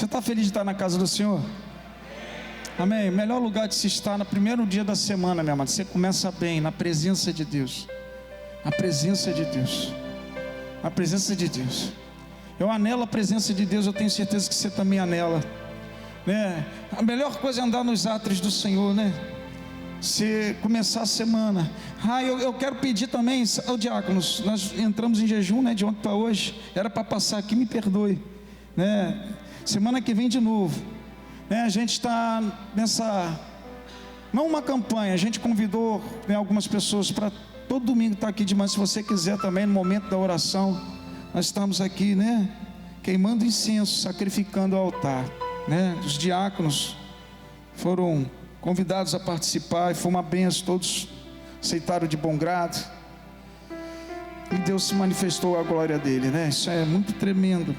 Você está feliz de estar na casa do Senhor? Amém? O melhor lugar de se estar no primeiro dia da semana, meu amado. Você começa bem, na presença de Deus. Na presença de Deus. Na presença de Deus. Eu anelo a presença de Deus, eu tenho certeza que você também anela, né? A melhor coisa é andar nos átrios do Senhor, né? Você começar a semana. Eu quero pedir também, diáconos, nós entramos em jejum, né, de ontem para hoje. Era para passar aqui, me perdoe, né? Semana que vem de novo, né? A gente está nessa, não uma campanha, a gente convidou, né, algumas pessoas para todo domingo estar aqui de manhã. Se você quiser também, no momento da oração, nós estamos aqui, né, queimando incenso, sacrificando ao altar, né? Os diáconos foram convidados a participar e foi uma benção, todos aceitaram de bom grado e Deus se manifestou a glória dele, né? Isso é muito tremendo.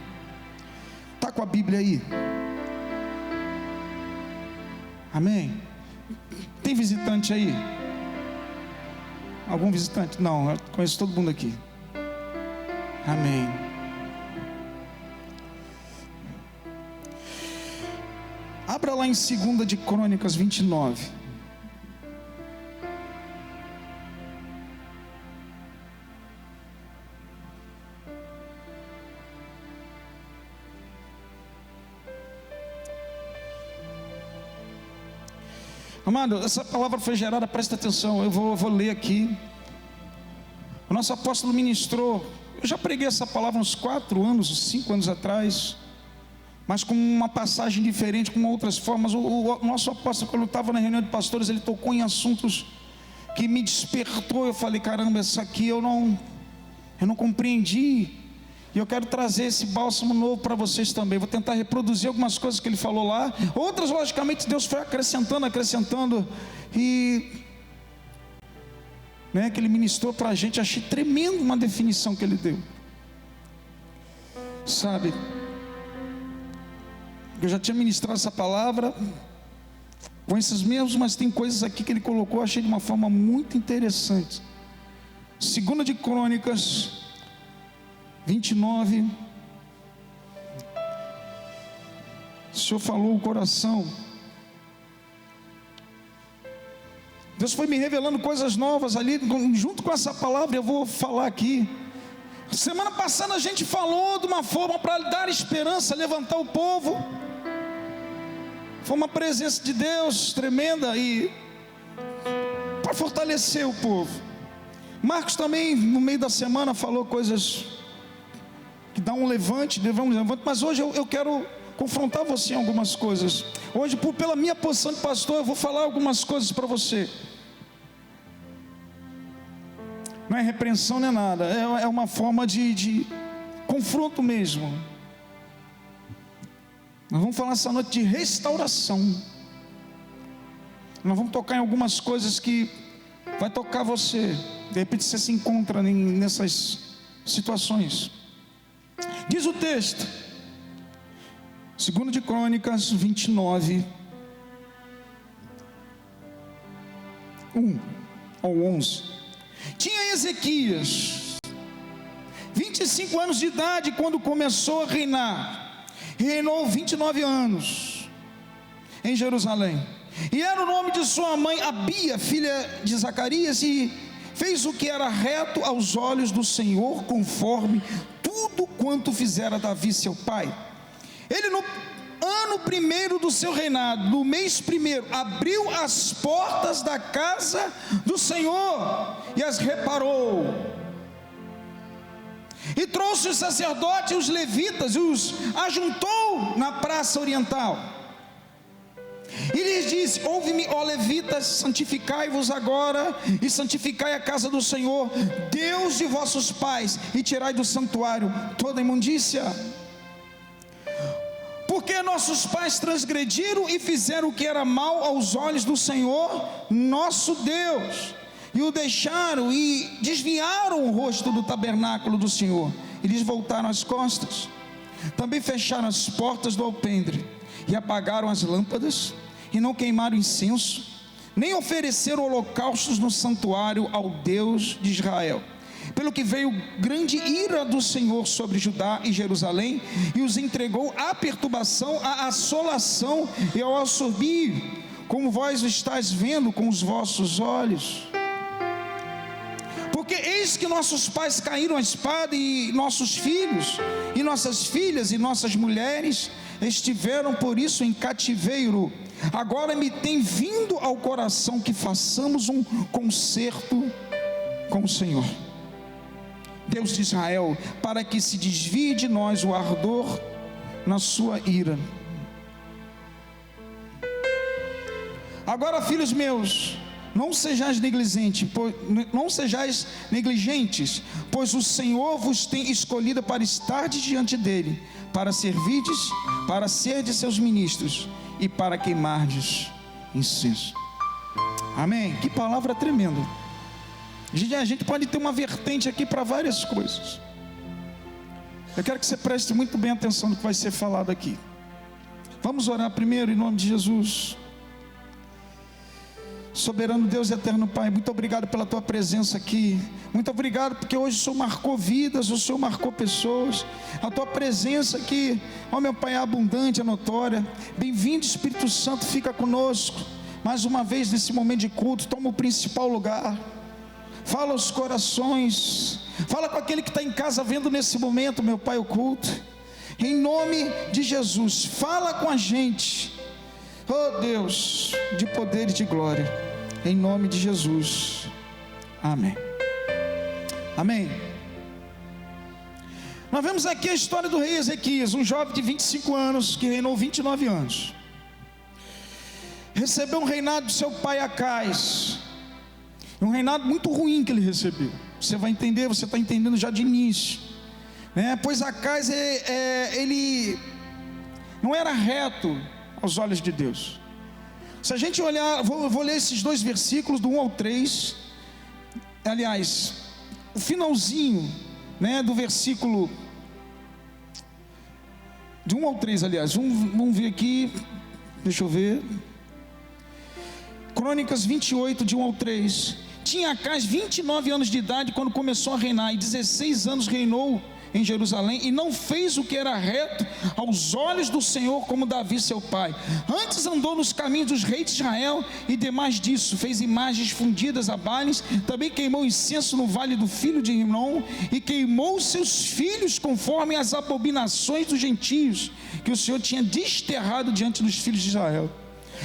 Está com a Bíblia aí? Amém? Tem visitante aí? Algum visitante? Não, eu conheço todo mundo aqui. Amém. Abra lá em 2 de Crônicas 29. Amado, essa palavra foi gerada, presta atenção, eu vou ler aqui. O nosso apóstolo ministrou, eu já preguei essa palavra uns 4 anos, 5 anos atrás, mas com uma passagem diferente, com outras formas. O nosso apóstolo, quando eu estava na reunião de pastores, ele tocou em assuntos que me despertou. Eu falei, caramba, isso aqui eu não compreendi, e eu quero trazer esse bálsamo novo para vocês também. Vou tentar reproduzir algumas coisas que ele falou lá, outras logicamente Deus foi acrescentando, e que ele ministrou para a gente. Achei tremendo uma definição que ele deu, sabe? Eu já tinha ministrado essa palavra com esses mesmos, mas tem coisas aqui que ele colocou, eu achei de uma forma muito interessante. 2 de Crônicas 29. O Senhor falou o coração. Deus foi me revelando coisas novas ali, junto com essa palavra. Eu vou falar aqui. Semana passada a gente falou de uma forma para dar esperança, levantar o povo. Foi uma presença de Deus tremenda e para fortalecer o povo. Marcos também no meio da semana falou coisas que dá um levante, mas hoje eu quero confrontar você em algumas coisas. Hoje, pela minha posição de pastor, eu vou falar algumas coisas para você. Não é repreensão nem nada, é uma forma de confronto mesmo. Nós vamos falar essa noite de restauração. Nós vamos tocar em algumas coisas que vai tocar você. De repente você se encontra nessas situações. Diz o texto, 2 de Crônicas 29, 1 ao 11. Tinha Ezequias 25 anos de idade quando começou a reinar. Reinou 29 anos em Jerusalém. E era o nome de sua mãe Abia, filha de Zacarias, e fez o que era reto aos olhos do Senhor, conforme tudo quanto fizera Davi seu pai. Ele no ano primeiro do seu reinado, no mês primeiro, abriu as portas da casa do Senhor e as reparou. E trouxe os sacerdotes e os levitas e os ajuntou na praça oriental. E lhes disse: ouve-me, ó levitas, santificai-vos agora e santificai a casa do Senhor, Deus de vossos pais, e tirai do santuário toda a imundícia. Porque nossos pais transgrediram e fizeram o que era mal aos olhos do Senhor nosso Deus, e o deixaram e desviaram o rosto do tabernáculo do Senhor, e lhes voltaram as costas. Também fecharam as portas do alpendre, e apagaram as lâmpadas, e não queimaram incenso, nem ofereceram holocaustos no santuário ao Deus de Israel. pelo que veio grande ira do Senhor sobre Judá e Jerusalém, e os entregou à perturbação, à assolação e ao assobio, como vós estáis vendo com os vossos olhos. Porque eis que nossos pais caíram à espada, e nossos filhos, e nossas filhas, e nossas mulheres estiveram por isso em cativeiro. Agora me tem vindo ao coração que façamos um concerto com o Senhor, Deus de Israel, para que se desvie de nós o ardor na sua ira. Agora, filhos meus, não sejais negligentes, pois o Senhor vos tem escolhido para estar diante dele, para servirdes, para serdes seus ministros e para queimardes incenso. Amém? Que palavra tremenda. A gente pode ter uma vertente aqui para várias coisas. Eu quero que você preste muito bem atenção no que vai ser falado aqui. Vamos orar primeiro em nome de Jesus. Soberano Deus e eterno Pai, muito obrigado pela tua presença aqui. Muito obrigado porque hoje o Senhor marcou vidas, o Senhor marcou pessoas. A tua presença aqui, ó meu Pai, é abundante, é notória. Bem-vindo, Espírito Santo, fica conosco mais uma vez nesse momento de culto. Toma o principal lugar. Fala aos corações, fala com aquele que está em casa vendo nesse momento, meu Pai, o culto. Em nome de Jesus, fala com a gente, oh Deus, de poder e de glória, em nome de Jesus, amém. Amém. Nós vemos aqui a história do rei Ezequias, um jovem de 25 anos, que reinou 29 anos, recebeu um reinado do seu pai Acais, um reinado muito ruim que ele recebeu. Você vai entender, você está entendendo já de início, né? Pois Acais, ele não era reto aos olhos de Deus. Se a gente olhar, vou ler esses dois versículos do 1 ao 3, aliás, o finalzinho, né, do versículo de 1 ao 3, aliás, vamos ver aqui, deixa eu ver, Crônicas 28, de 1 ao 3, tinha Acais 29 anos de idade quando começou a reinar, e 16 anos reinou em Jerusalém, e não fez o que era reto aos olhos do Senhor, como Davi seu pai. Antes andou nos caminhos dos reis de Israel, e demais disso, fez imagens fundidas a Baales, também queimou incenso no vale do filho de Rinom, e queimou seus filhos conforme as abominações dos gentios, que o Senhor tinha desterrado diante dos filhos de Israel.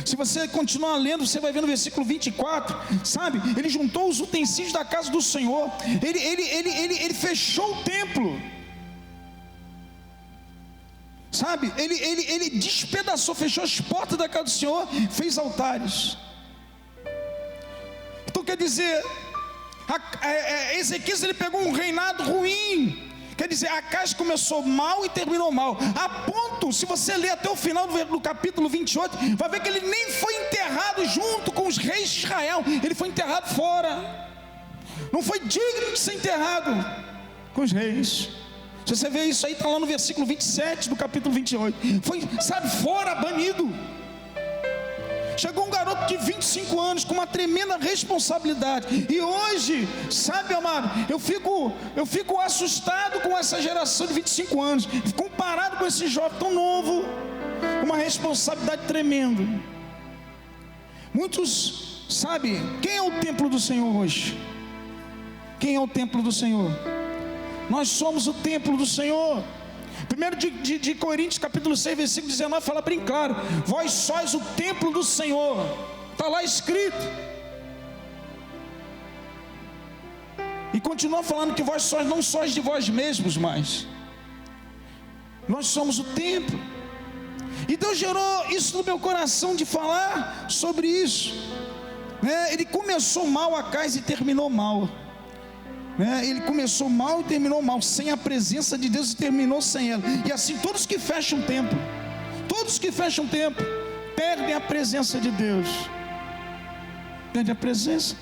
Se você continuar lendo, você vai ver no versículo 24, sabe, ele juntou os utensílios da casa do Senhor, ele fechou o templo, sabe, ele despedaçou, fechou as portas da casa do Senhor, fez altares. Então quer dizer, Ezequias, ele pegou um reinado ruim. Quer dizer, Acais começou mal e terminou mal, a ponto, se você ler até o final do capítulo 28, vai ver que ele nem foi enterrado junto com os reis de Israel, ele foi enterrado fora, não foi digno de ser enterrado com os reis. Se você vê isso aí, está lá no versículo 27 do capítulo 28, foi, sabe, fora, banido. Chegou um garoto de 25 anos com uma tremenda responsabilidade. E hoje, sabe, amado, eu fico assustado com essa geração de 25 anos, comparado com esse jovem tão novo, uma responsabilidade tremenda. Muitos, sabe, quem é o templo do Senhor hoje? Quem é o templo do Senhor? Nós somos o templo do Senhor. 1 de Coríntios capítulo 6, versículo 19, fala bem claro: vós sois o templo do Senhor, está lá escrito. E continua falando que vós sois, não sois de vós mesmos mais, nós somos o templo. E Deus gerou isso no meu coração de falar sobre isso, né? Ele começou mal Acais e terminou mal, né? Ele começou mal e terminou mal, sem a presença de Deus, e terminou sem ela. E assim todos que fecham o templo, perdem a presença de Deus, perdem a presença.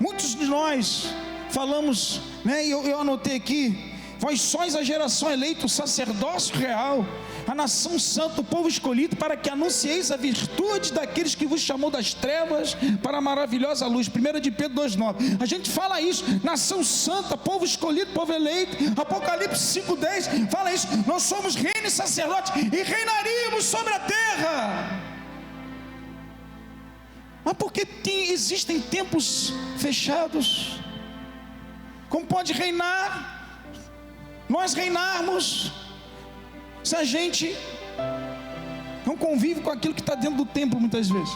Muitos de nós falamos, né, eu anotei aqui, Vós sois a geração eleita, o sacerdócio real, a nação santa, o povo escolhido, para que anuncieis a virtude daqueles que vos chamou das trevas para a maravilhosa luz. 1 de Pedro 2,9. A gente fala isso, nação santa, povo escolhido, povo eleito. Apocalipse 5,10 fala isso. Nós somos reino e sacerdote e reinaríamos sobre a terra. Mas por que existem templos fechados? Como pode reinar? Nós reinarmos se a gente não convive com aquilo que está dentro do templo muitas vezes,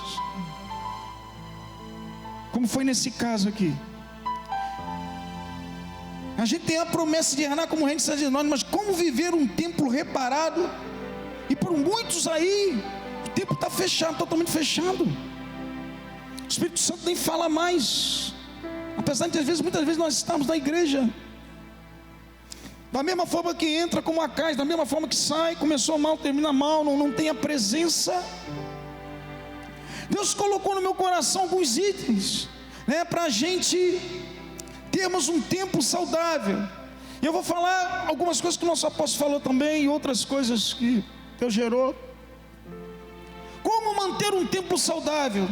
como foi nesse caso aqui. A gente tem a promessa de reinar como reino de sacerdote, mas como viver um templo reparado? E por muitos aí o templo está fechado, totalmente fechado. O Espírito Santo nem fala mais, apesar de muitas vezes nós estamos na igreja. Da mesma forma que entra como a casa, da mesma forma que sai, começou mal, termina mal, não tem a presença. Deus colocou no meu coração alguns itens, para a gente termos um tempo saudável. E eu vou falar algumas coisas que o nosso apóstolo falou também, e outras coisas que Deus gerou. Como manter um templo saudável?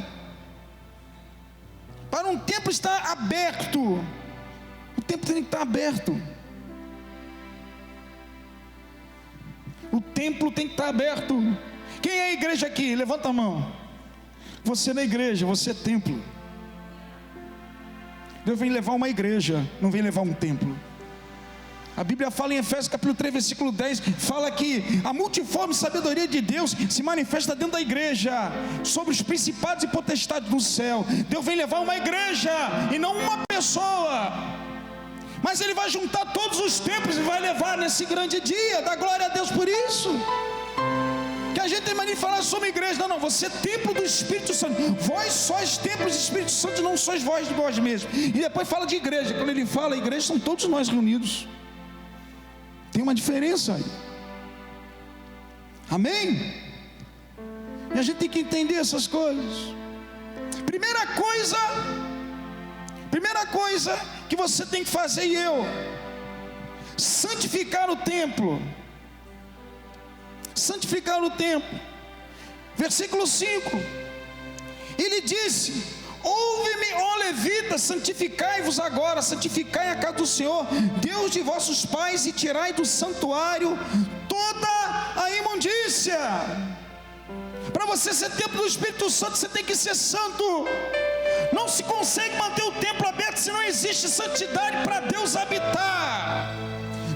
Para um templo estar aberto, o templo tem que estar aberto. O templo tem que estar aberto. Quem é a igreja aqui? Levanta a mão. Você não é igreja, você é templo. Deus vem levar uma igreja, não vem levar um templo. A Bíblia fala em Efésios capítulo 3, versículo 10, fala que a multiforme sabedoria de Deus se manifesta dentro da igreja, sobre os principados e potestades do céu. Deus vem levar uma igreja e não uma pessoa. Mas Ele vai juntar todos os templos e vai levar nesse grande dia. Dá glória a Deus por isso. Que a gente tem mania de falar sobre igreja. Não, você é templo do Espírito Santo. Vós sois templos do Espírito Santo, não sois vós de vós mesmos. E depois fala de igreja. Quando ele fala igreja, são todos nós reunidos. Tem uma diferença aí. Amém? E a gente tem que entender essas coisas. Primeira coisa que você tem que fazer, e eu, santificar o templo. Santificar o templo. Versículo 5. Ele disse: ouve-me, ó levitas, santificai-vos agora, santificai a casa do Senhor, Deus de vossos pais, e tirai do santuário toda a imundícia. Para você ser templo do Espírito Santo, você tem que ser santo. Não se consegue manter o templo aberto se não existe santidade para Deus habitar.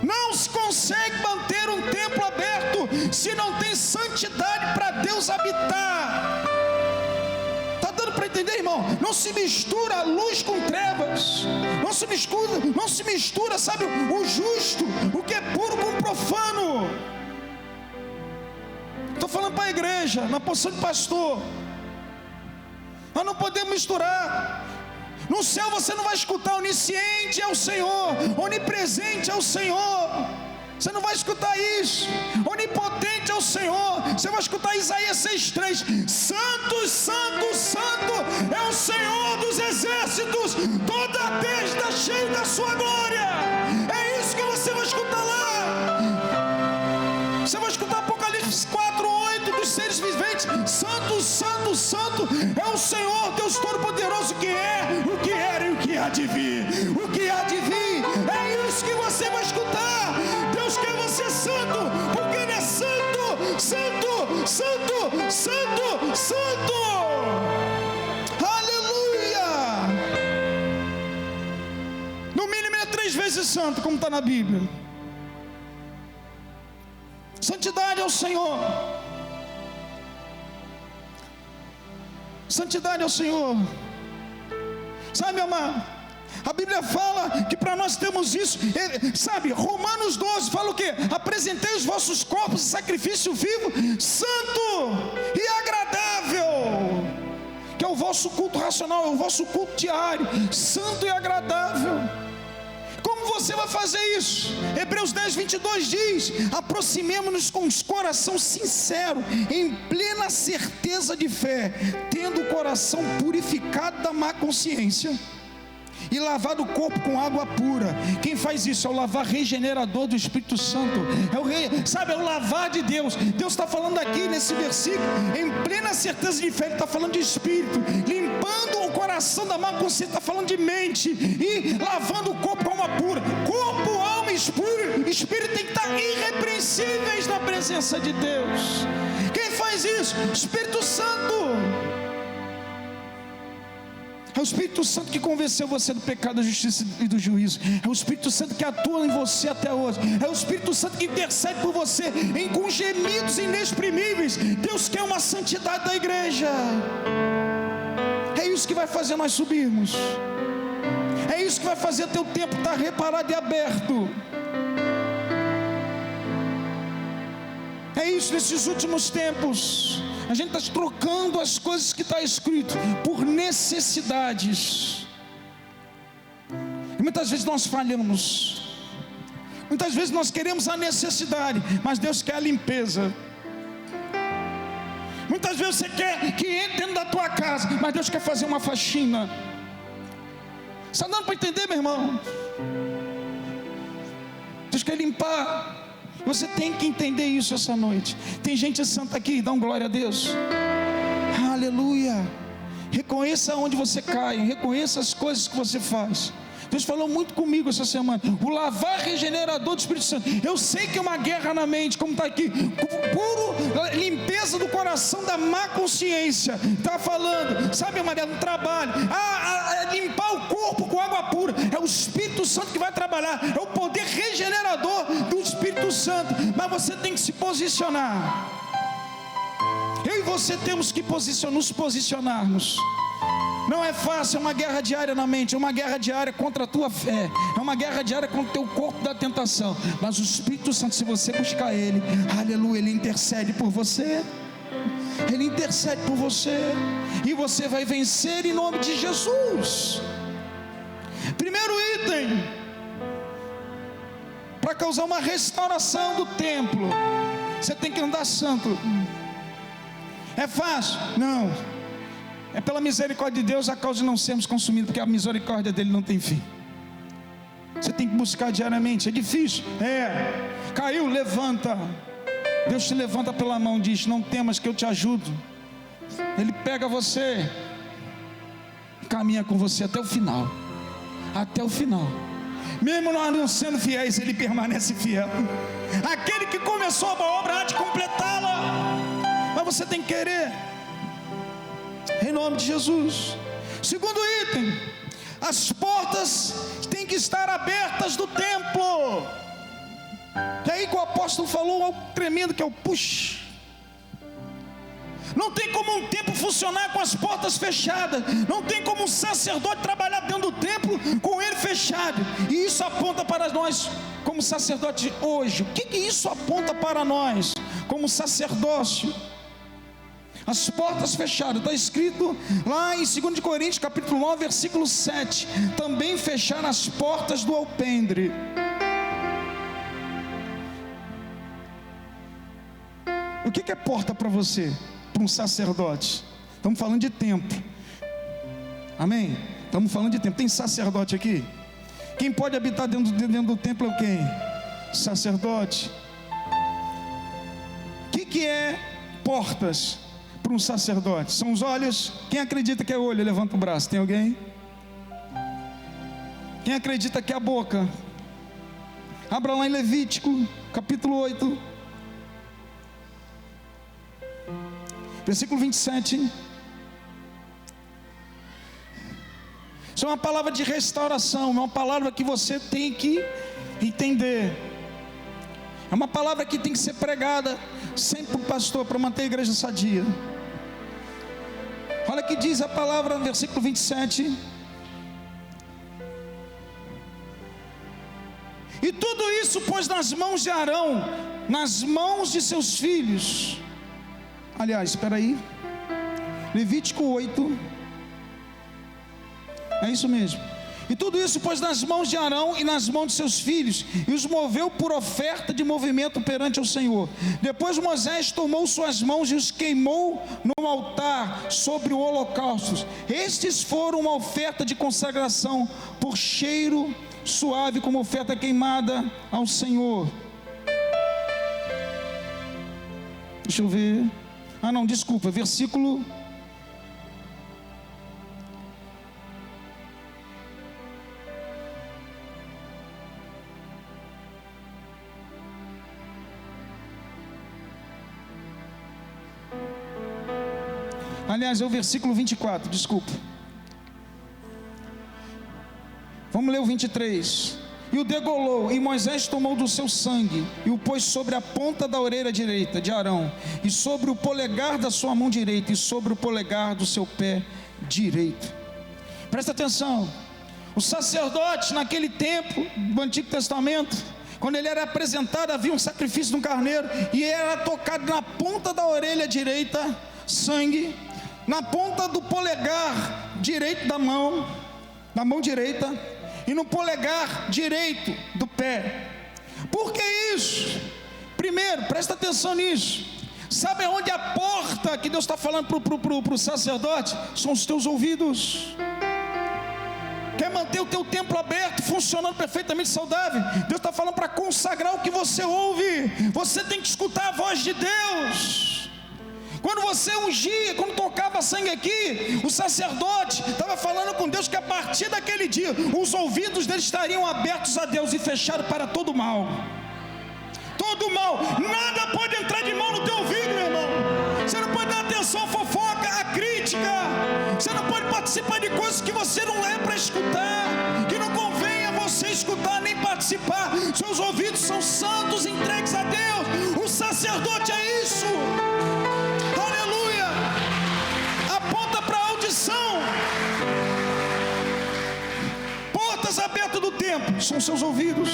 Não se consegue manter um templo aberto se não tem santidade para Deus habitar. Está dando para entender, irmão? Não se mistura luz com trevas. Não se mistura, sabe, o justo, o que é puro com o profano. Estou falando para a igreja, na posição de pastor. Nós não podemos misturar. No céu você não vai escutar onisciente é o Senhor, onipresente é o Senhor. Você não vai escutar isso. Onipotente é o Senhor. Você vai escutar Isaías 6,3. Santo, santo, santo é o Senhor dos exércitos, toda a terra está cheia da sua glória. É isso que você vai escutar lá. Você vai escutar Apocalipse 4:8 dos seres viventes. Santo, santo, santo é o Senhor Deus Todo-Poderoso, que é, o que era e o que há de vir. O que há de vir, é isso que você vai escutar. Deus quer você santo, porque Ele é santo, santo, santo, santo, santo. Aleluia. No mínimo é 3 vezes santo, como está na Bíblia. Santidade ao Senhor. Santidade ao Senhor. Sabe, meu amado, a Bíblia fala que para nós termos isso, sabe, Romanos 12 fala o quê? Apresentei os vossos corpos em sacrifício vivo, santo e agradável, que é o vosso culto racional, é o vosso culto diário, santo e agradável. Como você vai fazer isso? Hebreus 10:22 diz: aproximemo-nos com os coração sincero, em plena certeza de fé, tendo o coração purificado da má consciência e lavar o corpo com água pura. Quem faz isso é o lavar regenerador do Espírito Santo, é o lavar de Deus. Deus está falando aqui nesse versículo, em plena certeza de fé, Ele está falando de Espírito, limpando o coração da má consciência, está falando de mente, e lavando o corpo com água pura. Corpo, alma e espírito tem que estar irrepreensíveis na presença de Deus. Quem faz isso? Espírito Santo. É o Espírito Santo que convenceu você do pecado, da justiça e do juízo. É o Espírito Santo que atua em você até hoje. É o Espírito Santo que intercede por você com gemidos inexprimíveis. Deus quer uma santidade da igreja. É isso que vai fazer nós subirmos. É isso que vai fazer teu tempo estar reparado e aberto. É isso, nesses últimos tempos a gente está trocando as coisas que está escrito por necessidades. E muitas vezes nós falhamos. Muitas vezes nós queremos a necessidade, mas Deus quer a limpeza. Muitas vezes você quer que entre dentro da tua casa, mas Deus quer fazer uma faxina. Está dando para entender, meu irmão? Deus quer limpar. Você tem que entender isso essa noite. Tem gente santa aqui, dá um glória a Deus. Aleluia. Reconheça onde você cai, reconheça as coisas que você faz. Deus falou muito comigo essa semana. O lavar regenerador do Espírito Santo. Eu sei que é uma guerra na mente, como está aqui. Puro limpeza do coração da má consciência. Está falando, sabe, Maria, no trabalho. Limpar o corpo com água pura. É o Espírito Santo que vai trabalhar. É o poder regenerador do Espírito Santo. Mas você tem que se posicionar. Eu e você temos que nos posicionarmos. Não é fácil, é uma guerra diária na mente, é uma guerra diária contra a tua fé, é uma guerra diária contra o teu corpo da tentação. Mas o Espírito Santo, se você buscar Ele, aleluia, Ele intercede por você. Ele intercede por você, e você vai vencer em nome de Jesus. Primeiro item, para causar uma restauração do templo, você tem que andar santo. É fácil? Não. É pela misericórdia de Deus a causa de não sermos consumidos, porque a misericórdia dele não tem fim. Você tem que buscar diariamente. É difícil? Caiu, levanta. Deus te levanta pela mão, diz: não temas que eu te ajudo. Ele pega você, caminha com você até o final. Até o final. Mesmo nós não sendo fiéis, Ele permanece fiel. Aquele que começou a boa obra há de completá-la. Mas você tem que querer. Em nome de Jesus. Segundo item, as portas têm que estar abertas do templo. E aí que o apóstolo falou algo tremendo, que é o push. Não tem como um templo funcionar com as portas fechadas. Não tem como um sacerdote trabalhar dentro do templo com ele fechado. E isso aponta para nós como sacerdote hoje. O que isso aponta para nós como sacerdócio? As portas fechadas, está escrito lá em 2 Coríntios capítulo 9, versículo 7. Também fecharam as portas do alpendre. O que é porta para você? Para um sacerdote? Estamos falando de templo. Amém? Estamos falando de templo. Tem sacerdote aqui? Quem pode habitar dentro do templo é quem? Sacerdote. O que é portas para um sacerdote? São os olhos. Quem acredita que é olho, levanta o braço. Tem alguém? Quem acredita que é a boca? Abra lá em Levítico capítulo 8, versículo 27. Isso é uma palavra de restauração, é uma palavra que você tem que entender. É uma palavra que tem que ser pregada sempre para o pastor, para manter a igreja sadia. Olha o que diz a palavra no versículo 27. E tudo isso pôs nas mãos de Arão, nas mãos de seus filhos. Aliás, espera aí. Levítico 8. É isso mesmo. E tudo isso pôs nas mãos de Arão e nas mãos de seus filhos, e os moveu por oferta de movimento perante o Senhor. Depois Moisés tomou suas mãos e os queimou no altar sobre o holocausto. Estes foram uma oferta de consagração por cheiro suave, como oferta queimada ao Senhor. Deixa eu ver. Versículo... Aliás, é o versículo 24, desculpa. Vamos ler o 23. E o degolou, e Moisés tomou do seu sangue, e o pôs sobre a ponta da orelha direita de Arão, e sobre o polegar da sua mão direita, e sobre o polegar do seu pé direito. Presta atenção. O sacerdote naquele tempo do Antigo Testamento, quando ele era apresentado, havia um sacrifício de um carneiro, e era tocado na ponta da orelha direita, sangue, na ponta do polegar direito da mão direita, e no polegar direito do pé. Por que isso? Primeiro, presta atenção nisso. Sabe onde a porta que Deus está falando para o sacerdote? São os teus ouvidos. Quer manter o teu templo aberto, funcionando perfeitamente saudável? Deus está falando para consagrar o que você ouve. Você tem que escutar a voz de Deus. Quando você ungia, quando tocava sangue aqui, o sacerdote estava falando com Deus que a partir daquele dia, os ouvidos dele estariam abertos a Deus e fechados para todo mal. Todo mal, nada pode entrar de mal no teu ouvido, meu irmão. Você não pode dar atenção à fofoca, à crítica. Você não pode participar de coisas que você não é para escutar, que não convém a você escutar nem participar. Seus ouvidos são santos, entregues a Deus. O sacerdote é isso. Portas abertas do templo são seus ouvidos.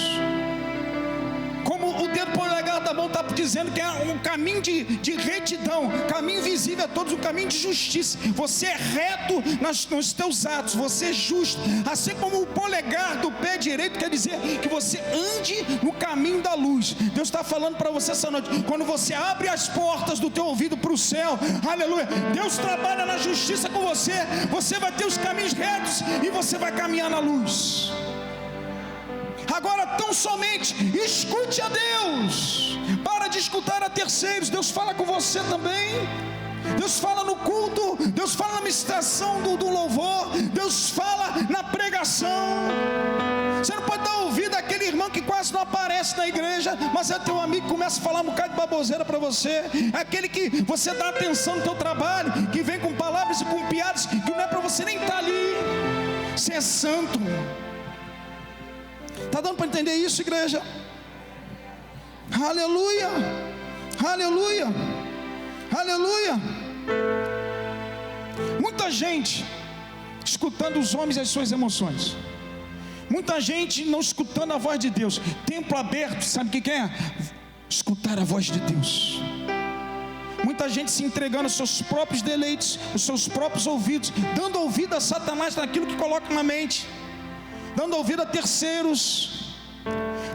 Como o dedo polegar da mão está dizendo que é um caminho de retidão, caminho visível a todos, um caminho de justiça. Você é reto nos teus atos, você é justo. Assim como o polegar do pé direito quer dizer que você ande no caminho da luz. Deus está falando para você essa noite, quando você abre as portas do teu ouvido para o céu, aleluia, Deus trabalha na justiça com você. Você vai ter os caminhos retos e você vai caminhar na luz. Agora, tão somente escute a Deus, para de escutar a terceiros. Deus fala com você também. Deus fala no culto, Deus fala na ministração do louvor, Deus fala na pregação. Você não pode dar ouvido àquele irmão que quase não aparece na igreja, mas é teu amigo que começa a falar um bocado de baboseira para você. É aquele que você dá atenção no teu trabalho, que vem com palavras e com piadas que não é para você nem estar ali. Você é santo. Está dando para entender isso, igreja? Aleluia, aleluia, aleluia. Muita gente escutando os homens e as suas emoções, muita gente não escutando a voz de Deus. Templo aberto, sabe o que é? Escutar a voz de Deus. Muita gente se entregando aos seus próprios deleites, aos seus próprios ouvidos, dando ouvido a Satanás naquilo que coloca na mente, dando ouvido a terceiros,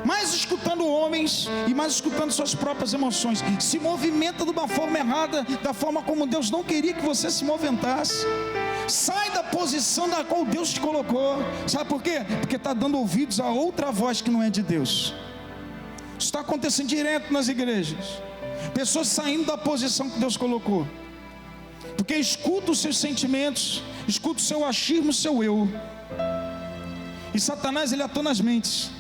mais escutando homens e mais escutando suas próprias emoções. Se movimenta de uma forma errada, da forma como Deus não queria que você se movimentasse. Sai da posição da qual Deus te colocou. Sabe por quê? Porque está dando ouvidos a outra voz que não é de Deus. Isso está acontecendo direto nas igrejas. Pessoas saindo da posição que Deus colocou, porque escuta os seus sentimentos, escuta o seu achismo, o seu eu. E Satanás, ele atua nas mentes,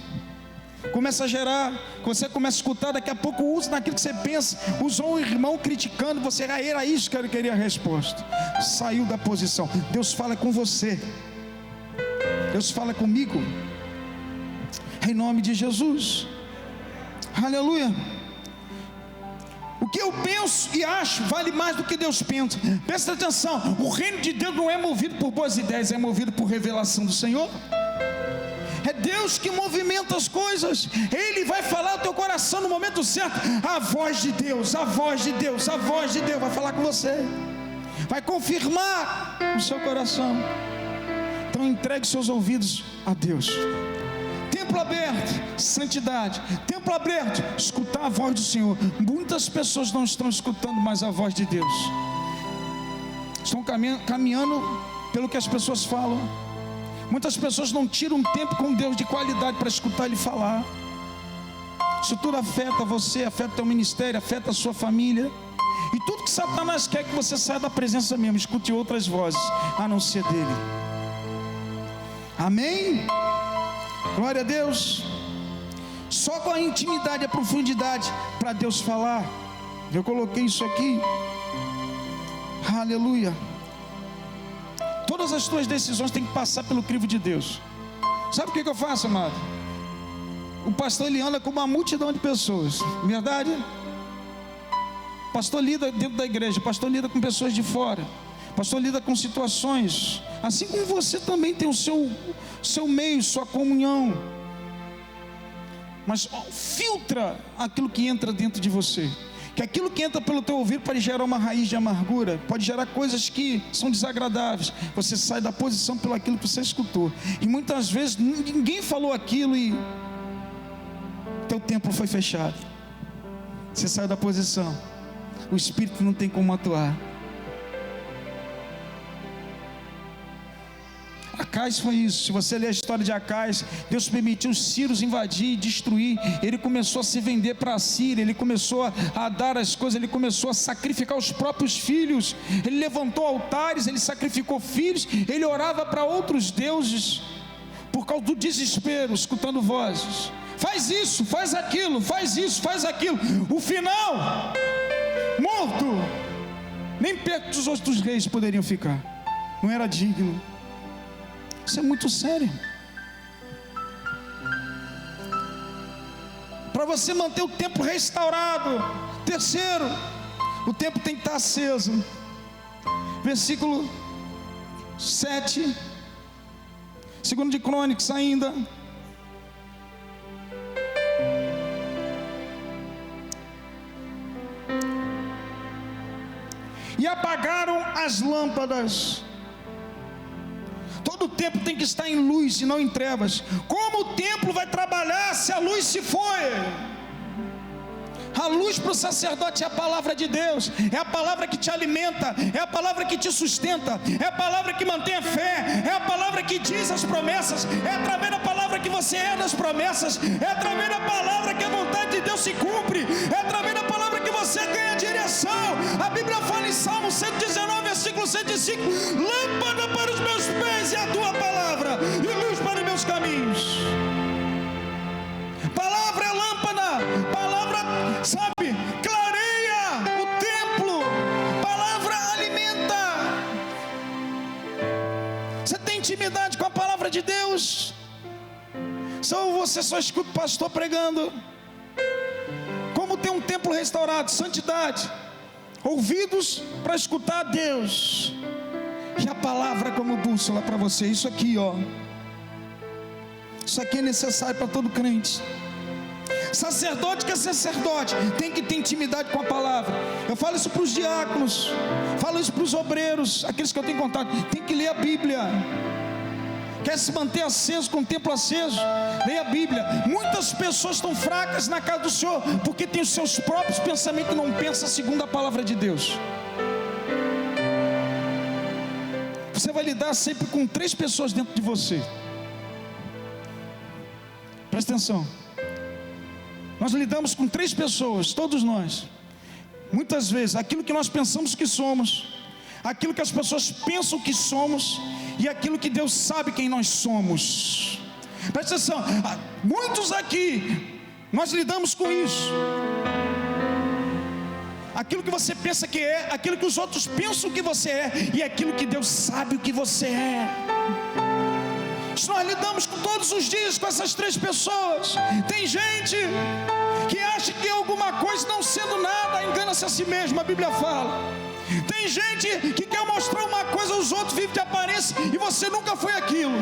começa a gerar, você começa a escutar, daqui a pouco usa naquilo que você pensa. Usou um irmão criticando você, era isso que ele queria a resposta. Saiu da posição. Deus fala com você, Deus fala comigo, em nome de Jesus. Aleluia. O que eu penso e acho vale mais do que Deus pensa. Presta atenção, o reino de Deus não é movido por boas ideias, é movido por revelação do Senhor. É Deus que movimenta as coisas. Ele vai falar ao teu coração no momento certo. A voz de Deus, a voz de Deus, a voz de Deus vai falar com você, vai confirmar o seu coração. Então entregue seus ouvidos a Deus. Templo aberto, santidade. Templo aberto, escutar a voz do Senhor. Muitas pessoas não estão escutando mais a voz de Deus. Estão caminhando pelo que as pessoas falam. Muitas pessoas não tiram um tempo com Deus de qualidade para escutar Ele falar. Isso tudo afeta você, afeta o teu ministério, afeta a sua família. E tudo que Satanás quer é que você saia da presença mesmo, escute outras vozes, a não ser dele. Amém? Glória a Deus. Só com a intimidade e a profundidade para Deus falar. Eu coloquei isso aqui. Aleluia. Todas as tuas decisões têm que passar pelo crivo de Deus. Sabe o que eu faço, amado? O pastor, ele anda com uma multidão de pessoas, verdade? O pastor lida dentro da igreja, o pastor lida com pessoas de fora, o pastor lida com situações, assim como você também tem o seu meio, sua comunhão. Mas filtra aquilo que entra dentro de você, que aquilo que entra pelo teu ouvido pode gerar uma raiz de amargura, pode gerar coisas que são desagradáveis. Você sai da posição pelo aquilo que você escutou, e muitas vezes ninguém falou aquilo e teu templo foi fechado. Você saiu da posição, o Espírito não tem como atuar. Acais foi isso. Se você ler a história de Acais, Deus permitiu os sírios invadir e destruir. Ele começou a se vender para a Síria, ele começou a dar as coisas, ele começou a sacrificar os próprios filhos. Ele levantou altares, ele sacrificou filhos, ele orava para outros deuses, por causa do desespero, escutando vozes. Faz isso, faz aquilo, faz isso, faz aquilo. O final, morto. Nem perto dos outros reis poderiam ficar. Não era digno. Isso é muito sério. Para você manter o templo restaurado. Terceiro, o templo tem que estar aceso. Versículo 7, 2 de Crônicas ainda. E apagaram as lâmpadas. Todo o templo tem que estar em luz e não em trevas. Como o templo vai trabalhar se a luz se foi? A luz para o sacerdote é a palavra de Deus, é a palavra que te alimenta, é a palavra que te sustenta, é a palavra que mantém a fé, é a palavra que diz as promessas, é através da palavra que você herda as promessas, é através da palavra que a vontade de Deus se cumpre, é através da palavra que você ganha direção. A Bíblia fala em Salmo 119, versículo 105: lâmpada para os meus pés é a tua palavra, e luz para os meus caminhos. Palavra é lâmpada, palavra, sabe, clareia o templo, palavra alimenta. Você tem intimidade com a palavra de Deus? Ou você só escuta o pastor pregando? Como ter um templo restaurado? Santidade, ouvidos para escutar a Deus, e a palavra como bússola para você. Isso aqui, ó, isso aqui é necessário para todo crente. Sacerdote que é sacerdote tem que ter intimidade com a palavra. Eu falo isso para os diáconos, falo isso para os obreiros, aqueles que eu tenho contato. Tem que ler a Bíblia. Quer se manter aceso, com o templo aceso? Leia a Bíblia. Muitas pessoas estão fracas na casa do Senhor porque tem os seus próprios pensamentos e não pensa segundo a palavra de Deus. Você vai lidar sempre com 3 pessoas dentro de você. Presta atenção. Nós lidamos com 3 pessoas, todos nós. Muitas vezes, aquilo que nós pensamos que somos, aquilo que as pessoas pensam que somos, e aquilo que Deus sabe quem nós somos. Presta atenção, muitos aqui, nós lidamos com isso. Aquilo que você pensa que é, aquilo que os outros pensam que você é, e aquilo que Deus sabe o que você é. Nós lidamos com todos os dias com essas 3 pessoas. Tem gente que acha que é alguma coisa, não sendo nada, engana-se a si mesmo, a Bíblia fala. Tem gente que quer mostrar uma coisa aos outros, vive de aparência, e você nunca foi aquilo.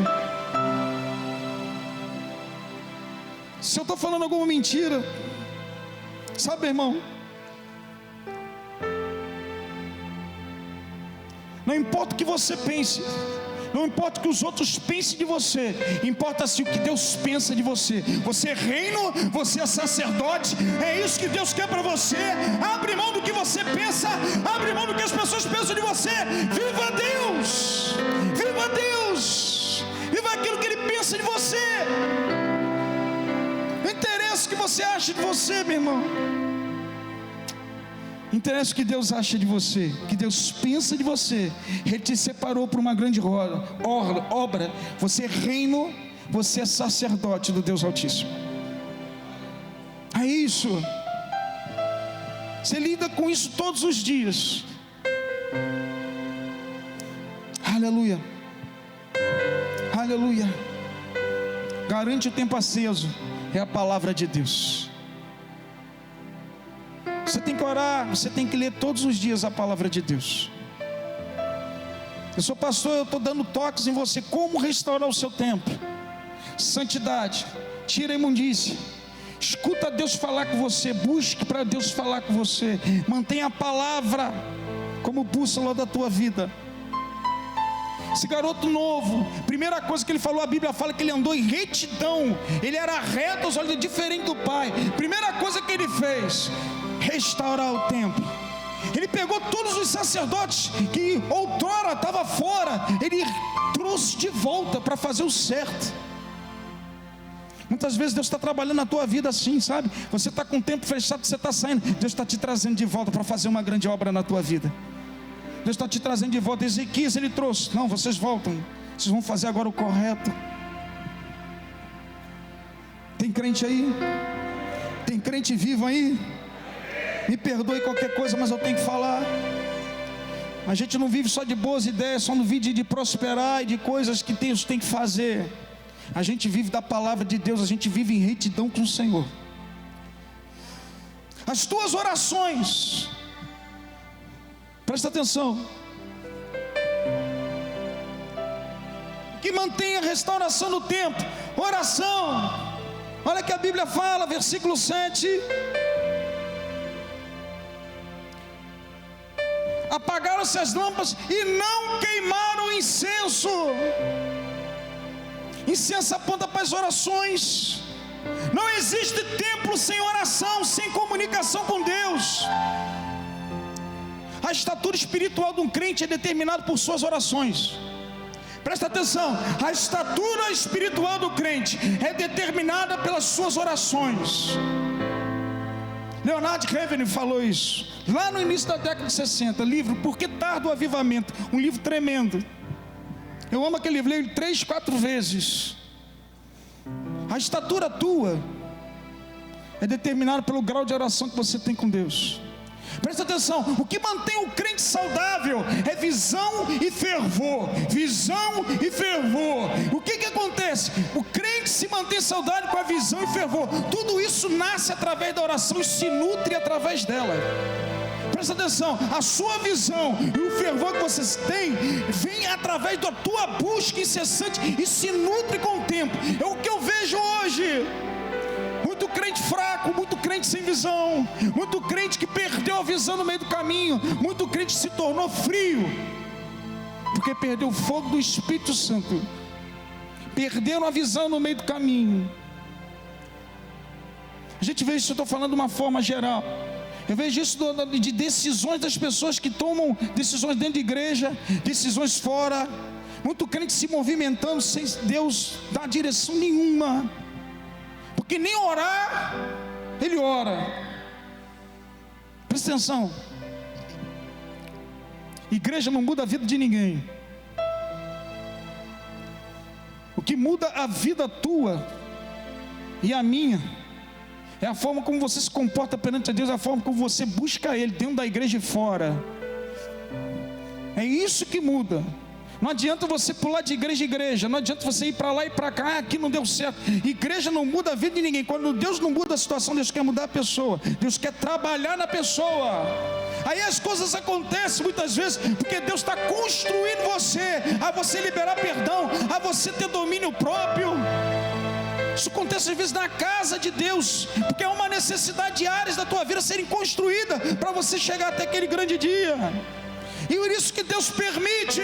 Se eu estou falando alguma mentira, sabe, irmão, não importa o que você pense, Não importa o que os outros pensem de você, importa-se o que Deus pensa de você. Você é reino, você é sacerdote. É isso que Deus quer para você. Abre mão do que você pensa, abre mão do que as pessoas pensam de você. Viva Deus, viva Deus, viva aquilo que Ele pensa de você. Não interessa o que você acha de você, meu irmão. Interessa o que Deus acha de você, o que Deus pensa de você. Ele te separou para uma grande obra. Você é reino, você é sacerdote do Deus Altíssimo. É isso. Você lida com isso todos os dias. Aleluia. Aleluia. Garante o tempo aceso. É a palavra de Deus. Você tem que orar, você tem que ler todos os dias a palavra de Deus. Eu sou pastor, eu estou dando toques em você. Como restaurar o seu templo? Santidade, tira a imundície. Escuta Deus falar com você, busque para Deus falar com você. Mantenha a palavra como bússola da tua vida. Esse garoto novo, primeira coisa que ele falou, a Bíblia fala que ele andou em retidão. Ele era reto aos olhos, diferente do pai. Primeira coisa que ele fez, restaurar o templo. Ele pegou todos os sacerdotes que outrora estavam fora, ele trouxe de volta para fazer o certo. Muitas vezes Deus está trabalhando na tua vida assim, sabe? Você está com o tempo fechado, você está saindo, Deus está te trazendo de volta para fazer uma grande obra na tua vida. Deus está te trazendo de volta. Ezequias ele trouxe, não, vocês voltam, vocês vão fazer agora o correto. Tem crente aí? Tem crente vivo aí? Me perdoe qualquer coisa, mas eu tenho que falar. A gente não vive só de boas ideias, só não vive de prosperar e de coisas que Deus tem que fazer. A gente vive da palavra de Deus, a gente vive em retidão com o Senhor. As tuas orações, presta atenção, que mantém a restauração do templo, oração. Olha que a Bíblia fala, versículo 7. Apagaram-se as lâmpadas e não queimaram o incenso. Incenso aponta para as orações. Não existe templo sem oração, sem comunicação com Deus. A estatura espiritual de um crente é determinada por suas orações. Presta atenção, a estatura espiritual do crente é determinada pelas suas orações. Leonard Ravenhill falou isso lá no início da década de 60, livro Por que Tarda o Avivamento, um livro tremendo. Eu amo aquele livro, leio ele 3, 4 vezes. A estatura tua é determinada pelo grau de oração que você tem com Deus. Presta atenção, o que mantém o crente saudável é visão e fervor. Visão e fervor. O que acontece? O crente se mantém saudável com a visão e fervor. Tudo isso nasce através da oração e se nutre através dela. Presta atenção, a sua visão e o fervor que você tem vem através da tua busca incessante e se nutre com o tempo. É o que eu vejo hoje. Muito crente fraco, muito crente sem visão, muito crente que perdeu a visão no meio do caminho, muito crente se tornou frio, porque perdeu o fogo do Espírito Santo, perderam a visão no meio do caminho. A gente vê isso, eu estou falando de uma forma geral. Eu vejo isso de decisões das pessoas que tomam decisões dentro de igreja, decisões fora, muito crente se movimentando sem Deus dar direção nenhuma, porque nem orar, ele ora. Presta atenção, igreja não muda a vida de ninguém. O que muda a vida tua e a minha é a forma como você se comporta perante a Deus, é a forma como você busca Ele dentro da igreja e fora. É isso que muda. Não adianta você pular de igreja em igreja, não adianta você ir para lá e para cá, aqui não deu certo. Igreja não muda a vida de ninguém. Quando Deus não muda a situação, Deus quer mudar a pessoa, Deus quer trabalhar na pessoa. Aí as coisas acontecem muitas vezes porque Deus está construindo você, a você liberar perdão, a você ter domínio próprio. Isso acontece às vezes na casa de Deus, porque é uma necessidade de áreas da tua vida serem construídas para você chegar até aquele grande dia. E por isso que Deus permite.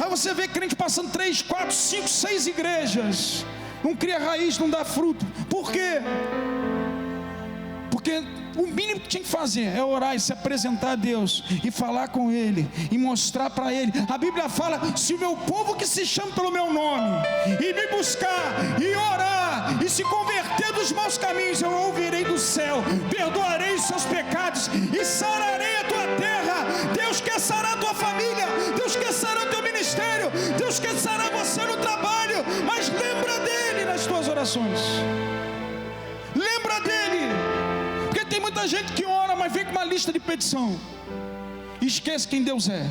Aí você vê crente passando 3, 4, 5, 6 igrejas, não cria raiz, não dá fruto. Por quê? Porque o mínimo que tinha que fazer é orar e se apresentar a Deus, e falar com Ele, e mostrar para Ele. A Bíblia fala: se o meu povo que se chama pelo meu nome, e me buscar, e orar, e se converter dos maus caminhos, eu ouvirei do céu, perdoarei os seus pecados, e sararei a tua terra. Deus quer sarar a tua família, Deus quer sarar o teu ministério, Deus quer sarar você no trabalho, mas lembra dEle nas tuas orações. Lembra dEle. Porque tem muita gente que ora, mas vem com uma lista de petição e esquece quem Deus é.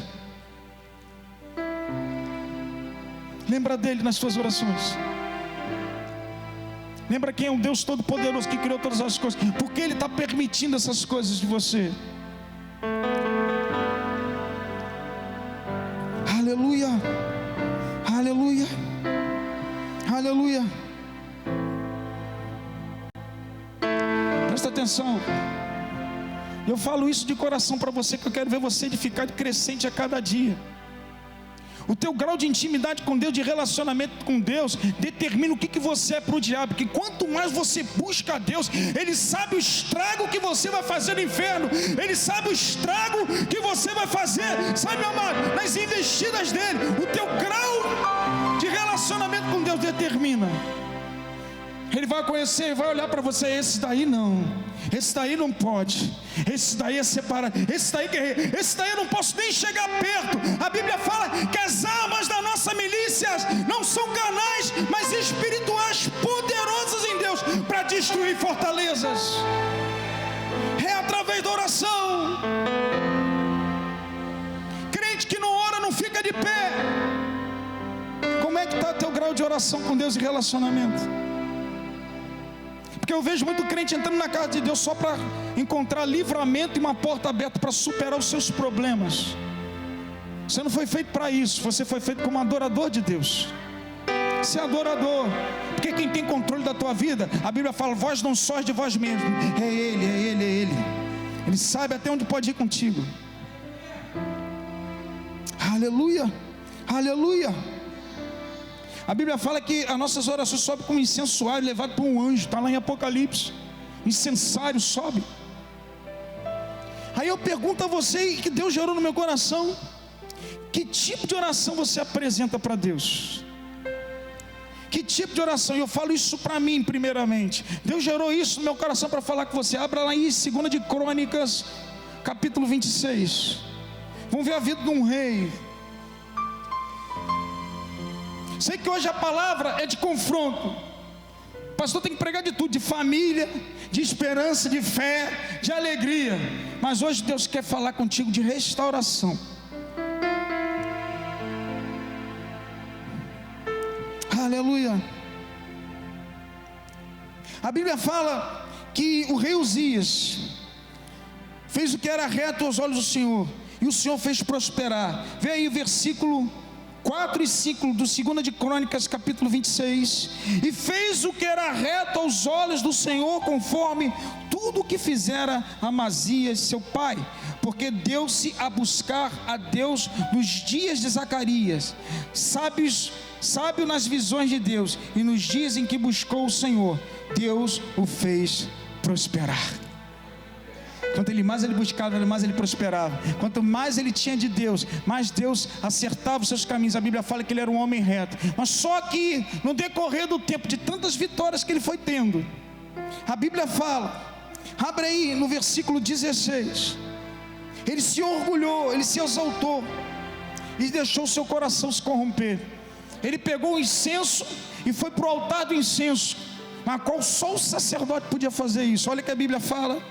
Lembra dEle nas suas orações. Lembra quem é o Deus Todo-Poderoso que criou todas as coisas, porque Ele está permitindo essas coisas de você. Aleluia, aleluia, aleluia. Presta atenção. Eu falo isso de coração para você, que eu quero ver você edificar de crescente a cada dia. O teu grau de intimidade com Deus, de relacionamento com Deus, determina o que você é para o diabo. Porque quanto mais você busca a Deus, Ele sabe o estrago que você vai fazer no inferno. Ele sabe o estrago que você vai fazer, sabe, meu amado, nas investidas dEle. O teu grau de relacionamento com Deus determina. Ele vai conhecer, vai olhar para você: esse daí não, esse daí não pode, esse daí é separado, esse daí eu não posso nem chegar perto. A Bíblia fala que as armas da nossa milícia não são carnais, mas espirituais, poderosas em Deus para destruir fortalezas. É através da oração. Crente que não ora não fica de pé. Como é que está o teu grau de oração com Deus e relacionamento? Porque eu vejo muito crente entrando na casa de Deus só para encontrar livramento e uma porta aberta para superar os seus problemas. Você não foi feito para isso. Você foi feito como adorador de Deus. Você é adorador. Porque quem tem controle da tua vida, a Bíblia fala: vós não sois de vós mesmo. É Ele, é Ele, é Ele. Ele sabe até onde pode ir contigo. Aleluia, aleluia. A Bíblia fala que as nossas orações sobem como incenso suave, levado por um anjo. Está lá em Apocalipse. Incensário sobe. Aí eu pergunto a você, que Deus gerou no meu coração: que tipo de oração você apresenta para Deus? Que tipo de oração? E eu falo isso para mim primeiramente. Deus gerou isso no meu coração para falar com você. Abra lá em 2 de Crônicas, capítulo 26. Vamos ver a vida de um rei. Sei que hoje a palavra é de confronto. O pastor tem que pregar de tudo: de família, de esperança, de fé, de alegria. Mas hoje Deus quer falar contigo de restauração. Aleluia. A Bíblia fala que o rei Uzias fez o que era reto aos olhos do Senhor, e o Senhor fez prosperar. Vê aí o versículo 4 e 5 do 2 de Crônicas, capítulo 26. E fez o que era reto aos olhos do Senhor, conforme tudo o que fizera Amazias seu pai, porque deu-se a buscar a Deus nos dias de Zacarias, sábio nas visões de Deus, e nos dias em que buscou o Senhor, Deus o fez prosperar. Quanto mais ele buscava, mais ele prosperava. Quanto mais ele tinha de Deus, mais Deus acertava os seus caminhos. A Bíblia fala que ele era um homem reto. Mas só que no decorrer do tempo, de tantas vitórias que ele foi tendo, a Bíblia fala, abre aí no versículo 16, ele se orgulhou, ele se exaltou e deixou o seu coração se corromper. Ele pegou o incenso e foi para o altar do incenso, na qual só o sacerdote podia fazer isso. Olha que a Bíblia fala: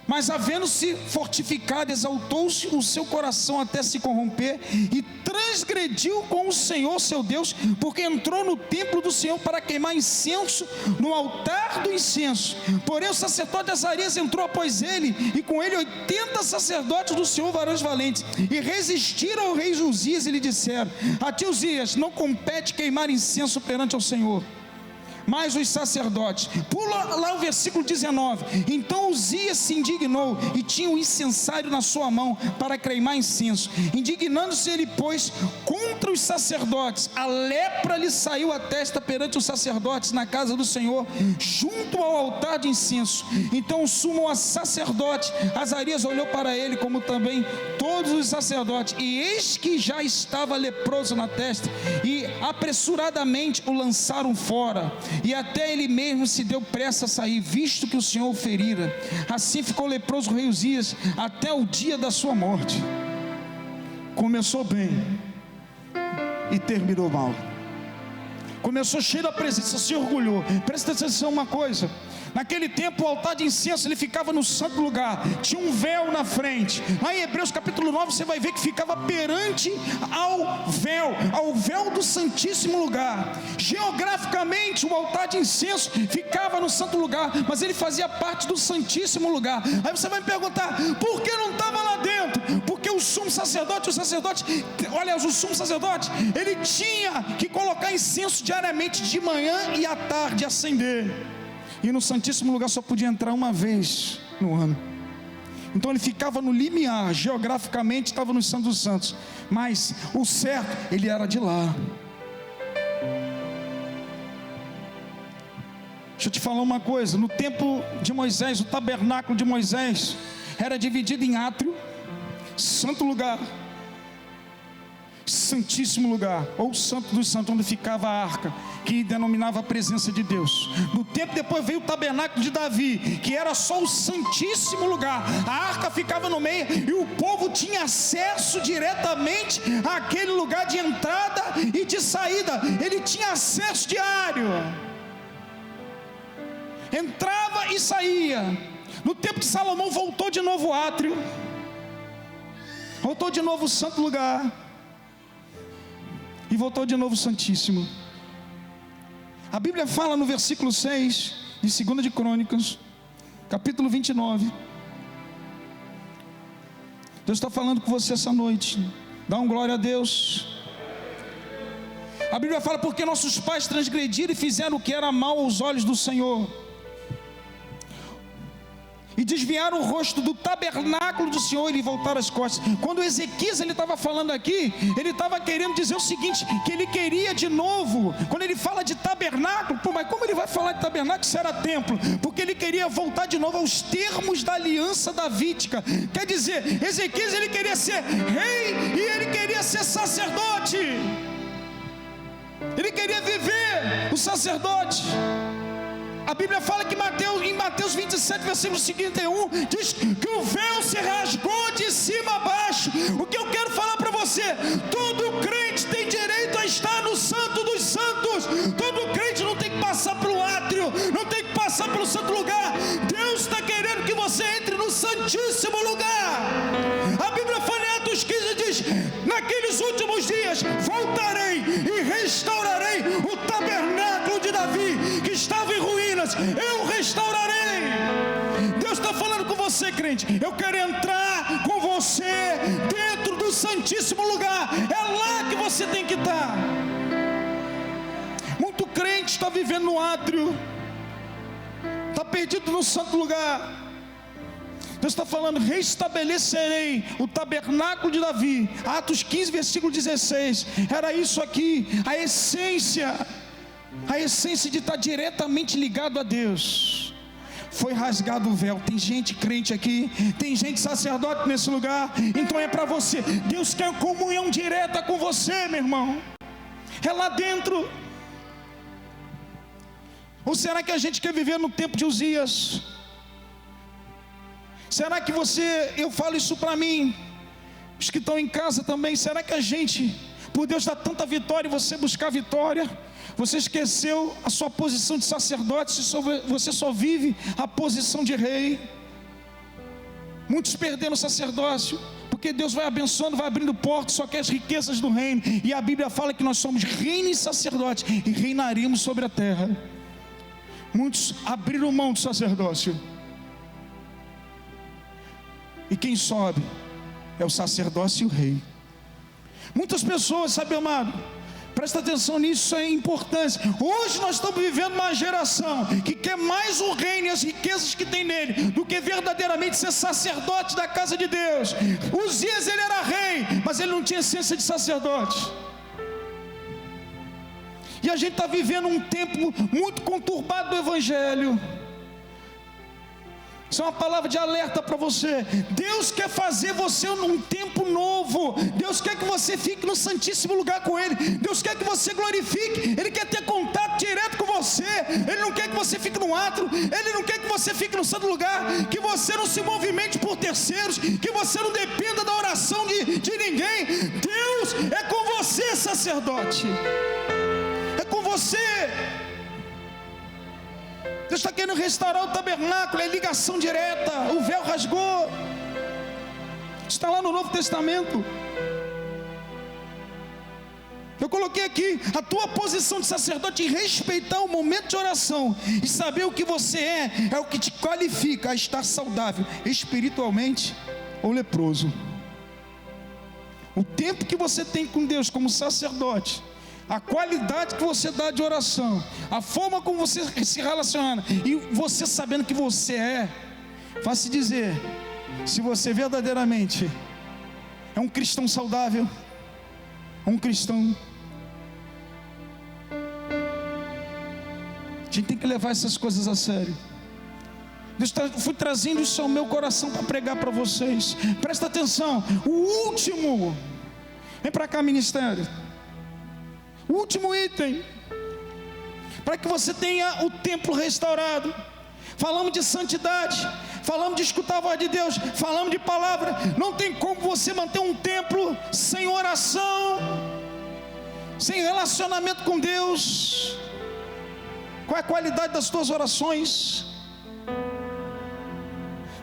mas havendo-se fortificado, exaltou-se o seu coração até se corromper, e transgrediu com o Senhor seu Deus, porque entrou no templo do Senhor para queimar incenso no altar do incenso. Porém o sacerdote Azarias entrou após ele, e com ele 80 sacerdotes do Senhor, varões valentes, e resistiram ao rei Uzias e lhe disseram: a ti, Uzias, não compete queimar incenso perante ao Senhor. Mas os sacerdotes, pula lá o versículo 19. Então Uzias se indignou e tinha um incensário na sua mão para queimar incenso. Indignando-se ele, pois, contra os sacerdotes, a lepra lhe saiu à testa perante os sacerdotes na casa do Senhor, junto ao altar de incenso. Então o sumo sacerdote Azarias olhou para ele, como também todos os sacerdotes, e eis que já estava leproso na testa, e apressuradamente o lançaram fora, e até ele mesmo se deu pressa a sair, visto que o Senhor o ferira. Assim ficou leproso o rei Uzias até o dia da sua morte. Começou bem e terminou mal. Começou cheio da presença, se orgulhou. Presta atenção uma coisa: naquele tempo o altar de incenso ele ficava no santo lugar, tinha um véu na frente. Lá em Hebreus capítulo 9 você vai ver que ficava perante ao véu do santíssimo lugar. Geograficamente o altar de incenso ficava no santo lugar, mas ele fazia parte do santíssimo lugar. Aí você vai me perguntar, por que não estava lá dentro? Porque o sumo sacerdote, o sumo sacerdote, ele tinha que colocar incenso diariamente, de manhã e à tarde, acender. E no santíssimo lugar só podia entrar uma vez no ano. Então ele ficava no limiar, geograficamente estava no Santo dos Santos, mas o certo, ele era de lá. Deixa eu te falar uma coisa: no tempo de Moisés, o tabernáculo de Moisés era dividido em átrio, santo lugar, santíssimo lugar, ou santo dos santos, onde ficava a arca, que denominava a presença de Deus. No tempo depois veio o tabernáculo de Davi, que era só o santíssimo lugar. A arca ficava no meio e o povo tinha acesso diretamente àquele lugar de entrada e de saída. Ele tinha acesso diário, entrava e saía. No tempo de Salomão voltou de novo o átrio, voltou de novo o santo lugar, e voltou de novo o santíssimo. A Bíblia fala no versículo 6 de 2 de Crônicas, capítulo 29. Deus está falando com você essa noite. Dá um glória a Deus. A Bíblia fala: porque nossos pais transgrediram e fizeram o que era mal aos olhos do Senhor, e desviaram o rosto do tabernáculo do Senhor, e lhe voltaram as costas. Quando Ezequias ele estava falando aqui, ele estava querendo dizer o seguinte, que ele queria de novo, quando ele fala de tabernáculo, mas como ele vai falar de tabernáculo se era templo? Porque ele queria voltar de novo aos termos da aliança davídica. Quer dizer, Ezequias ele queria ser rei, e ele queria ser sacerdote, ele queria viver o sacerdote. A Bíblia fala que em Mateus 27, versículo 51, diz que o véu se rasgou de cima a baixo. O que eu quero falar para você: todo crente tem direito a estar no santo dos santos. Todo crente não tem que passar pelo átrio, não tem que passar pelo santo lugar. Deus está querendo que você entre no santíssimo lugar. A Bíblia fala em Atos 15, diz: naqueles últimos dias voltarei e restaurarei o tabernáculo de Davi, que estava em ruínas. Eu restaurarei. Deus está falando com você, crente: eu quero entrar com você dentro do santíssimo lugar. É lá que você tem que estar. Muito crente está vivendo no átrio, está perdido no santo lugar. Deus está falando: restabelecerei o tabernáculo de Davi. Atos 15, versículo 16. Era isso aqui, a essência de estar diretamente ligado a Deus. Foi rasgado o véu. Tem gente crente aqui, tem gente sacerdote nesse lugar. Então é para você. Deus quer comunhão direta com você, meu irmão. É lá dentro. Ou será que a gente quer viver no tempo de Uzias? Será que eu falo isso para mim, os que estão em casa também, será que a gente, por Deus dar tanta vitória e você buscar vitória, você esqueceu a sua posição de sacerdote, você só vive a posição de rei? Muitos perderam o sacerdócio, porque Deus vai abençoando, vai abrindo portas, só quer as riquezas do reino, e a Bíblia fala que nós somos reino e sacerdote, e reinaremos sobre a terra. Muitos abriram mão do sacerdócio, e quem sobe é o sacerdócio e o rei. Muitas pessoas, sabe, amado, Presta atenção nisso, isso é importante. Hoje nós estamos vivendo uma geração que quer mais o reino e as riquezas que tem nele do que verdadeiramente ser sacerdote da casa de Deus. Uzias, ele era rei, mas ele não tinha essência de sacerdote. E a gente está vivendo um tempo muito conturbado do evangelho. Isso é uma palavra de alerta para você. Deus quer fazer você num tempo novo. Deus quer que você fique no santíssimo lugar com Ele. Deus quer que você glorifique. Ele quer ter contato direto com você. Ele não quer que você fique no átrio. Ele não quer que você fique no santo lugar. Que você não se movimente por terceiros. Que você não dependa da oração de ninguém. Deus é com você, sacerdote. É com você. Deus está querendo restaurar o tabernáculo, é ligação direta, o véu rasgou. Está lá no Novo Testamento. Eu coloquei aqui a tua posição de sacerdote em respeitar o momento de oração e saber o que você é o que te qualifica a estar saudável espiritualmente ou leproso. O tempo que você tem com Deus como sacerdote, a qualidade que você dá de oração, a forma como você se relaciona, e você sabendo que você vai se dizer se você verdadeiramente é um cristão saudável, um cristão. A gente tem que levar essas coisas a sério. Fui trazendo isso ao meu coração para pregar para vocês. Presta atenção, o último, vem para cá, ministério. O último item, para que você tenha o templo restaurado. Falamos de santidade, falamos de escutar a voz de Deus, falamos de palavra. Não tem como você manter um templo sem oração, sem relacionamento com Deus. Qual é a qualidade das tuas orações?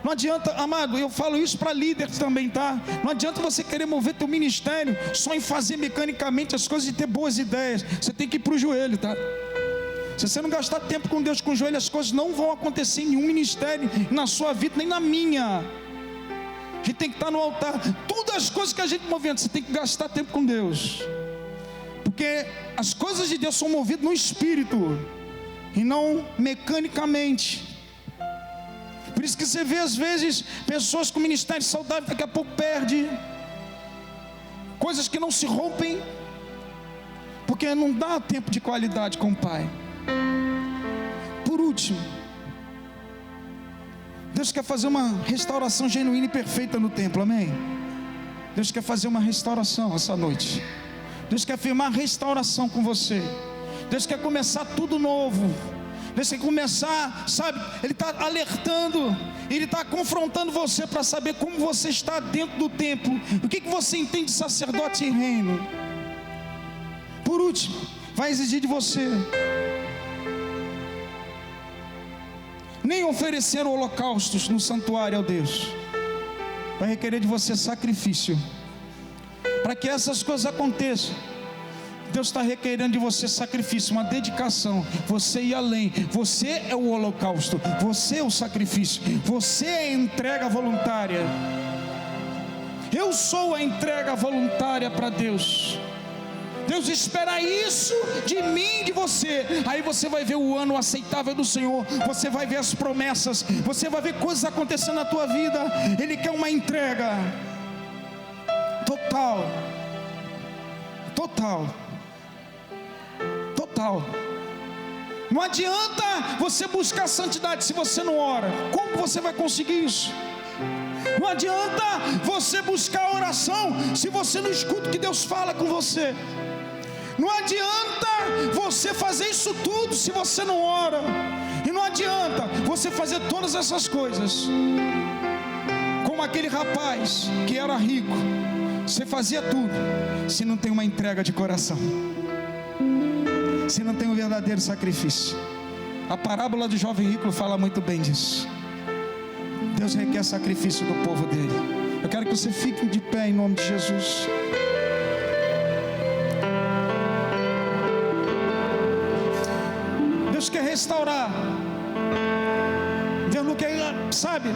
Não adianta, amado, eu falo isso para líderes também, tá? Não adianta você querer mover teu ministério só em fazer mecanicamente as coisas e ter boas ideias. Você tem que ir para o joelho, tá? Se você não gastar tempo com Deus com o joelho, as coisas não vão acontecer em nenhum ministério, na sua vida, nem na minha. A gente tem que estar no altar. Todas as coisas que a gente movendo, você tem que gastar tempo com Deus. Porque as coisas de Deus são movidas no espírito e não mecanicamente. Por isso que você vê às vezes pessoas com ministério saudável, daqui a pouco perde. Coisas que não se rompem, porque não dá tempo de qualidade com o Pai. Por último, Deus quer fazer uma restauração genuína e perfeita no templo, amém? Deus quer fazer uma restauração essa noite. Deus quer firmar restauração com você. Deus quer começar tudo novo. Deus quer começar, sabe, Ele está alertando, Ele está confrontando você para saber como você está dentro do templo. O que você entende de sacerdote e reino? Por último, vai exigir de você nem oferecer holocaustos no santuário ao Deus. Vai requerer de você sacrifício. Para que essas coisas aconteçam, Deus está requerendo de você sacrifício, uma dedicação. Você ir além. Você é o holocausto. Você é o sacrifício. Você é a entrega voluntária. Eu sou a entrega voluntária para Deus. Deus espera isso de mim, de você. Aí você vai ver o ano aceitável do Senhor. Você vai ver as promessas. Você vai ver coisas acontecendo na tua vida. Ele quer uma entrega total. Total. Não adianta você buscar santidade se você não ora. Como você vai conseguir isso? Não adianta você buscar oração se você não escuta o que Deus fala com você. Não adianta você fazer isso tudo se você não ora. E não adianta você fazer todas essas coisas como aquele rapaz que era rico. Você fazia tudo se não tem uma entrega de coração, se não tem um verdadeiro sacrifício. A parábola do jovem rico fala muito bem disso. Deus requer sacrifício do povo dele. Eu quero que você fique de pé em nome de Jesus. Deus quer restaurar. Deus não quer, sabe,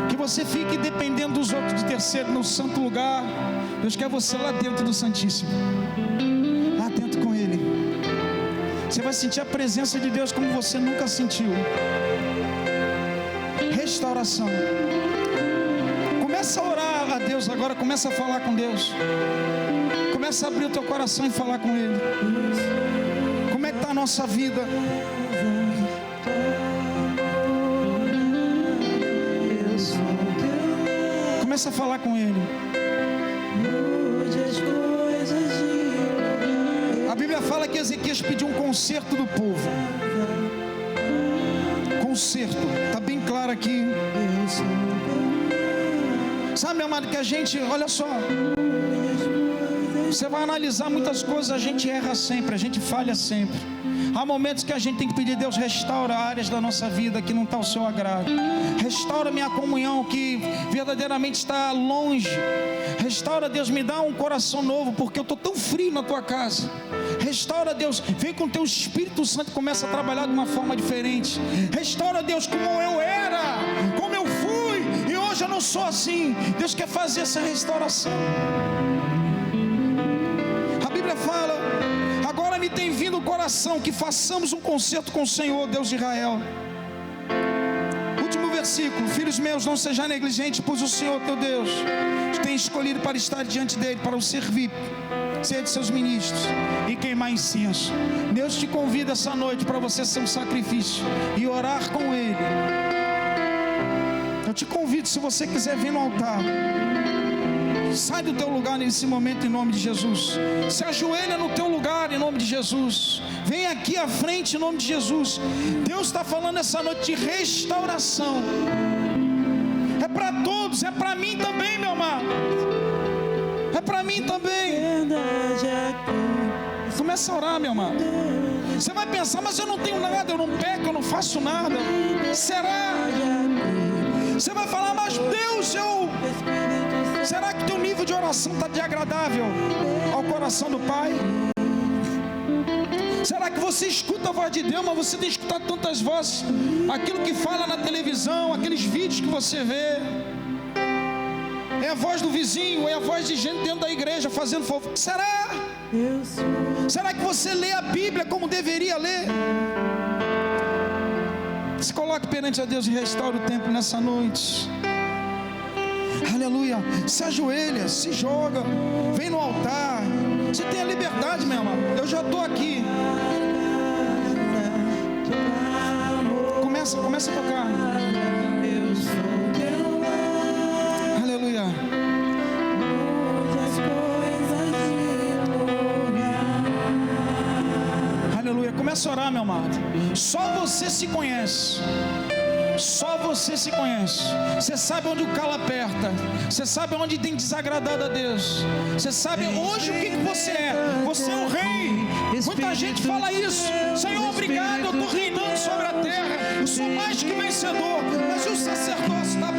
que você fique dependendo dos outros de terceiro no santo lugar. Deus quer você lá dentro do Santíssimo, lá dentro com Você vai sentir a presença de Deus como você nunca sentiu. Restauração. Começa a orar a Deus agora, começa a falar com Deus. Começa a abrir o teu coração e falar com Ele. Como é que está a nossa vida? Começa a falar com Ele. A Bíblia fala que Ezequias pediu um conserto do povo. Conserto, está bem claro aqui. Sabe, meu amado, que a gente, olha só, você vai analisar muitas coisas, a gente erra sempre, a gente falha sempre. Há momentos que a gente tem que pedir: Deus, restaura áreas da nossa vida que não está ao seu agrado. Restaura minha comunhão que verdadeiramente está longe. Restaura, Deus, me dá um coração novo, porque eu estou tão frio na tua casa. Restaura, Deus, vem com o teu Espírito Santo e começa a trabalhar de uma forma diferente. Restaura, Deus, como eu era, como eu fui, e hoje eu não sou assim. Deus quer fazer essa restauração. A Bíblia fala: agora me tem vindo o coração que façamos um concerto com o Senhor, Deus de Israel. Último versículo: filhos meus, não sejam negligentes, pois o Senhor teu Deus te tem escolhido para estar diante dele, para o servir, ser de seus ministros e queimar incenso. Deus te convida essa noite para você ser um sacrifício e orar com Ele. Eu te convido, se você quiser vir no altar, sai do teu lugar nesse momento em nome de Jesus. Se ajoelha no teu lugar em nome de Jesus. Vem aqui à frente em nome de Jesus. Deus está falando essa noite de restauração. É para todos, é para mim também, meu amado. É para mim também. Começa a orar, meu amado. Você vai pensar: mas eu não tenho nada, eu não peco, eu não faço nada. Será? Você vai falar: mas Deus, será que teu nível de oração está desagradável ao coração do Pai? Será que você escuta a voz de Deus, mas você tem escutado tantas vozes? Aquilo que fala na televisão, aqueles vídeos que você vê, é a voz do vizinho, é a voz de gente dentro da igreja fazendo fofoca. Será? Será que você lê a Bíblia como deveria ler? Se coloque perante a Deus e restaure o templo nessa noite. Aleluia. Se ajoelha, se joga, vem no altar. Você tem a liberdade, meu amado. Eu já estou aqui. Começa a tocar. Aleluia. Aleluia. Começa a orar, meu amado. Só você se conhece. Só você se conhece. Você sabe onde o calo aperta. Você sabe onde tem desagradado a Deus. Você sabe hoje o que você é. Você é o rei. Muita gente fala isso: Senhor, obrigado, eu estou reinando sobre a terra, eu sou mais que vencedor. Mas o sacerdócio está